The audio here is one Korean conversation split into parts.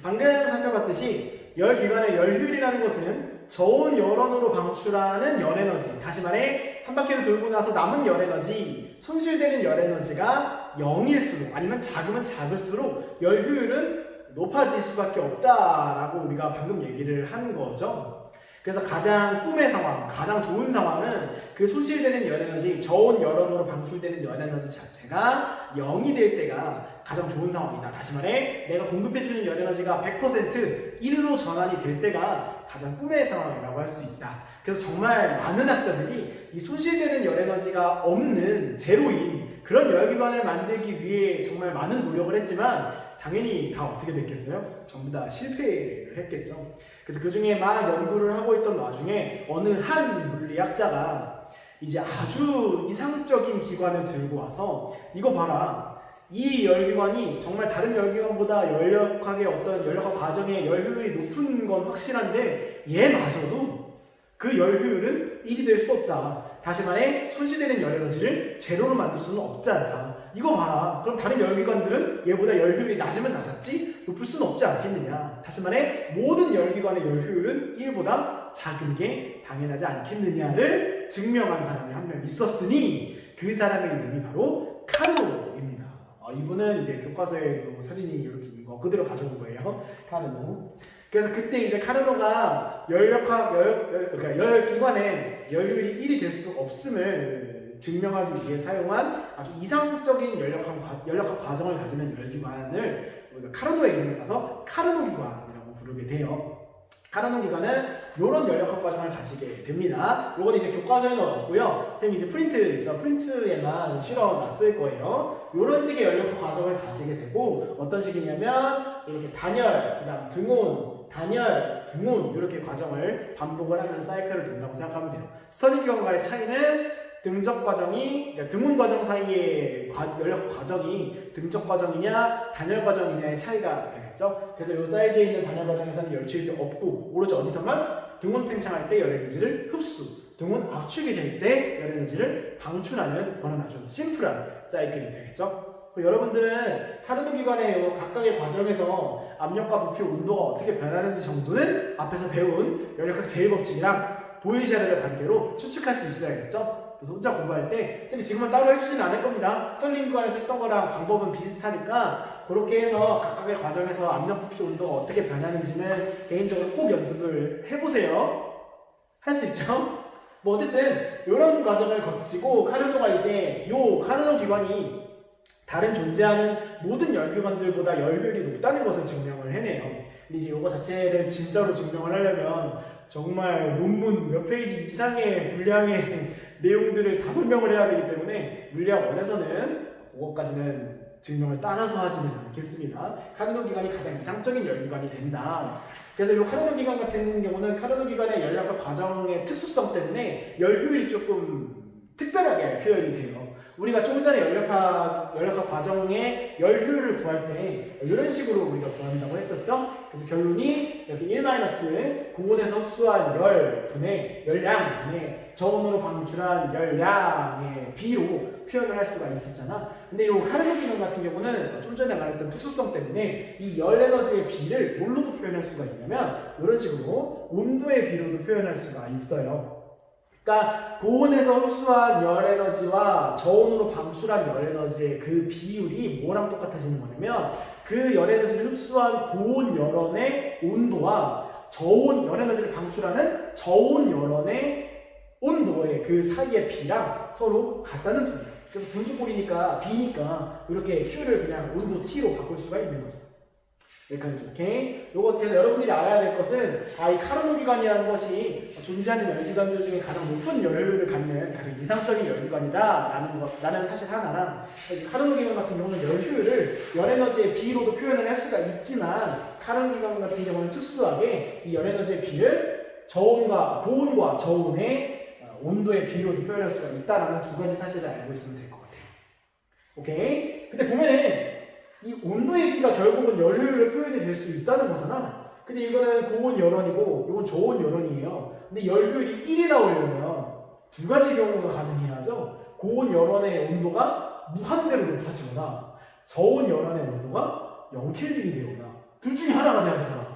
방금 살펴봤듯이 열기관의 열효율이라는 것은 저온 열원으로 방출하는 열에너지, 다시 말해 한 바퀴를 돌고 나서 남은 열에너지, 손실되는 열에너지가 0일수록 아니면 작으면 작을수록 열효율은 높아질 수밖에 없다라고 우리가 방금 얘기를 한 거죠. 그래서 가장 꿈의 상황, 가장 좋은 상황은 그 손실되는 열에너지, 저온 열원으로 방출되는 열에너지 자체가 0이 될 때가 가장 좋은 상황이다. 다시 말해 내가 공급해주는 열에너지가 100% 1로 전환이 될 때가 가장 꿈의 상황이라고 할 수 있다. 그래서 정말 많은 학자들이 이 손실되는 열에너지가 없는 제로인 그런 열기관을 만들기 위해 정말 많은 노력을 했지만 당연히 다 어떻게 됐겠어요? 전부 다 실패를 했겠죠. 그래서 그 중에 막 연구를 하고 있던 와중에 어느 한 물리학자가 이제 아주 이상적인 기관을 들고 와서 이거 봐라. 이 열기관이 정말 다른 열기관보다 열역학의 어떤 열역학 과정의 열효율이 높은 건 확실한데 얘마저도 그 열효율은 1이 될 수 없다. 다시 말해 손실되는 열에너지를 제로로 만들 수는 없지 않다. 이거 봐라. 그럼 다른 열기관들은 얘보다 열효율이 낮으면 낮았지? 높을 수는 없지 않겠느냐. 다시 말해 모든 열기관의 열효율은 1보다 작은 게 당연하지 않겠느냐를 증명한 사람이 한 명 있었으니 그 사람의 이름이 바로 카르노입니다. 이분은 이제 교과서에도 사진이 이렇게 있는 거 그대로 가져온 거예요. 카르노. 그래서 그때 이제 카르노가 그러니까 열기관의 열효율이 1이 될 수 없음을 증명하기 위해 사용한 아주 이상적인 열역학 과정을 가지는 열기관을 우리가 카르노의 이름을 따서 카르노 기관이라고 부르게 돼요. 카르노 기관은 이런 열역학 과정을 가지게 됩니다. 이건 이제 교과서에는 없고요. 선생님이 이제 프린트 있죠. 프린트에만 실어놨을 거예요. 이런 식의 열역학 과정을 가지게 되고 어떤 식이냐면 이렇게 단열, 그다음 등온, 단열, 등온 이렇게 과정을 반복을 하면서 사이클을 돈다고 생각하면 돼요. 스터링 기관과의 차이는 등적 과정이, 그러니까 등온 과정 사이의 열역 과정이 등적 과정이냐 단열 과정이냐의 차이가 되겠죠. 그래서 이 사이드에 있는 단열 과정에서는 열출이 없고 오로지 어디서만 등온 팽창할 때 열에너지를 흡수, 등온 압축이 될 때 열에너지를 방출하는 그런 아주 심플한 사이클이 되겠죠. 여러분들은 카르노 기관의 각각의 과정에서 압력과 부피, 온도가 어떻게 변하는지 정도는 앞에서 배운 열역학 제1법칙이랑 보일샤르의 관계로 추측할 수 있어야겠죠. 그래서 혼자 공부할 때 쌤이 지금은 따로 해주지는 않을 겁니다. 스털링 기관에서 했던 거랑 방법은 비슷하니까 그렇게 해서 각각의 과정에서 압력, 부피, 온도가 어떻게 변하는지는 개인적으로 꼭 연습을 해보세요. 할 수 있죠? 뭐 어쨌든 이런 과정을 거치고 카르노가 이제 요 카르노 기관이 다른 존재하는 모든 열기관들보다 열효율이 높다는 것을 증명을 해내요. 근데 이제 이거 자체를 진짜로 증명을 하려면 정말 논문 몇 페이지 이상의 분량의 내용들을 다 설명을 해야 되기 때문에 물리학 원에서는 그것까지는 증명을 따라서 하지는 않겠습니다. 카르노 기관이 가장 이상적인 열기관이 된다. 그래서 이 카르노 기관 같은 경우는 카르노 기관의 열역학 과정의 특수성 때문에 열효율이 조금 특별하게 표현이 돼요. 우리가 조금 전에 열역학 과정의 열효율을 구할 때 이런 식으로 우리가 구한다고 했었죠. 그래서 결론이 이렇게 1- 고온에서 흡수한 열량분의 저온으로 방출한 열량의 비로 표현을 할 수가 있었잖아. 근데 이 카르노 기관 같은 경우는 좀 전에 말했던 특수성 때문에 이 열 에너지의 비를 뭘로도 표현할 수가 있냐면 이런 식으로 온도의 비로도 표현할 수가 있어요. 그러니까 고온에서 흡수한 열에너지와 저온으로 방출한 열에너지의 그 비율이 뭐랑 똑같아지는 거냐면 그 열에너지를 흡수한 고온 열원의 온도와 저온 열에너지를 방출하는 저온 열원의 온도의 그 사이의 비랑 서로 같다는 소리예요. 그래서 분수골이니까 B니까 이렇게 Q를 그냥 온도 T로 바꿀 수가 있는 거죠. 여기까지 오케이. 요거 그래서 여러분들이 알아야 될 것은 이 카르노 기관이라는 것이 존재하는 열기관들 중에 가장 높은 열효율을 갖는 가장 이상적인 열기관이다라는 사실 하나랑 카르노 기관 같은 경우는 열효율을 열에너지의 비로도 표현을 할 수가 있지만 카르노 기관 같은 경우는 특수하게 이 열에너지의 비를 고온과 저온의 온도의 비로도 표현할 수가 있다라는 두 가지 사실을 알고 있으면 될 것 같아요. 오케이. 근데 보면은 이 온도의 비가 결국은 열효율로 표현이 될 수 있다는 거잖아. 근데 이거는 고온 열원이고 이건 저온 열원이에요. 근데 열효율이 1이 나오려면 두 가지 경우가 가능해야죠. 고온 열원의 온도가 무한대로 높아지거나 저온 열원의 온도가 0켈빈이 되거나 둘 중에 하나가 돼야 되잖아.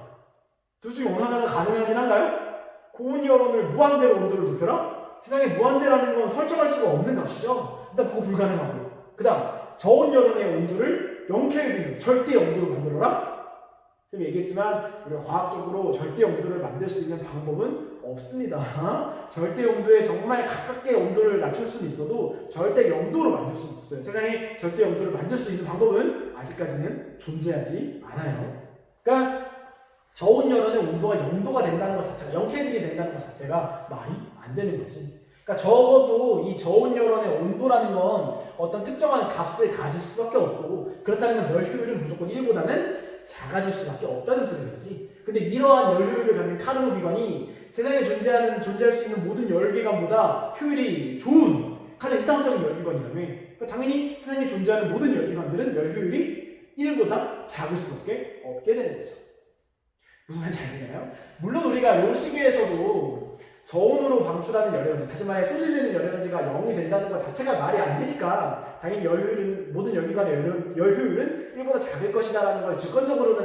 둘 중에 어느 하나가 가능하긴 한가요? 고온 열원을 무한대로 온도를 높여라? 세상에 무한대라는 건 설정할 수가 없는 값이죠. 일단 그거 불가능하고. 그 다음 저온 열원의 온도를 0켈빈 절대 영도로 만들어라? 선생님이 얘기했지만 우리가 과학적으로 절대 영도를 만들 수 있는 방법은 없습니다. 절대 영도에 정말 가깝게 온도를 낮출 수는 있어도 절대 영도로 만들 수는 없어요. 세상에 절대 영도를 만들 수 있는 방법은 아직까지는 존재하지 않아요. 그러니까 저온 열원의 온도가 0도가 된다는 것 자체가 0켈빈이 된다는 것 자체가 말이 안 되는 거지. 그러니까 적어도 이 저온 열원의 온도라는 건 어떤 특정한 값을 가질 수밖에 없고 그렇다는 건 열 효율은 무조건 1보다는 작아질 수밖에 없다는 소리인 거지. 근데 이러한 열 효율을 갖는 카르노 기관이 세상에 존재할 수 있는 모든 열 기관보다 효율이 좋은 가장 이상적인 열 기관이라며. 그러니까 당연히 세상에 존재하는 모든 열 기관들은 열 효율이 1보다 작을 수밖에 없게 되는 거죠. 무슨 말인지 알겠나요? 물론 우리가 요 시기에서도 저온으로 방출하는 열에너지, 다시 말해 소실되는 열에너지가 0이 된다는 것 자체가 말이 안 되니까 당연히 열 효율은 모든 열기관의 열 효율은 1보다 작을 것이다라는 걸 직관적으로도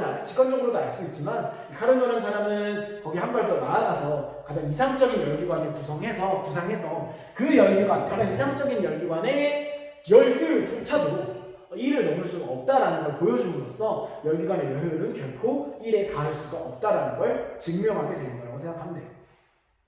알 수 있지만 카르노라는 사람은 거기 한 발 더 나아가서 가장 이상적인 열기관을 구상해서 그 열기관, 가장 이상적인 열기관의 열 효율조차도 1을 넘을 수가 없다라는 걸 보여줌으로써 열기관의 열 효율은 결코 1에 닿을 수가 없다라는 걸 증명하게 되는 거라고 생각하면 돼요.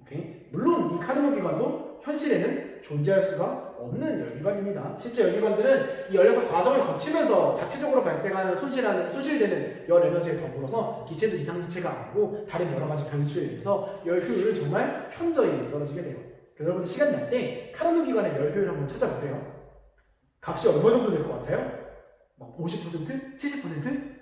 오케이? 물론 이 카르노 기관도 현실에는 존재할 수가 없는 열기관입니다. 실제 열기관들은 이 열역학 과정을 거치면서 자체적으로 발생하는 손실되는 열 에너지에 더불어서 기체도 이상기체가 아니고 다른 여러 가지 변수에 의해서 열 효율은 정말 현저히 떨어지게 돼요. 그래서 여러분들 시간 날 때 카르노 기관의 열 효율 한번 찾아보세요. 값이 얼마 정도 될 것 같아요? 막 50%? 70%?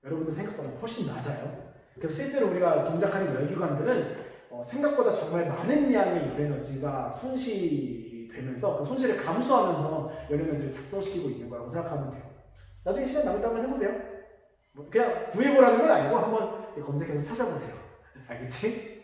여러분들 생각보다 훨씬 낮아요. 그래서 실제로 우리가 동작하는 열기관들은 생각보다 정말 많은 양의 열에너지가 손실이 되면서 그 손실을 감수하면서 열에너지를 작동시키고 있는 거라고 생각하면 돼요. 나중에 시간 남을 때 한번 해보세요. 그냥 구해보라는 건 아니고 한번 검색해서 찾아보세요. 알겠지?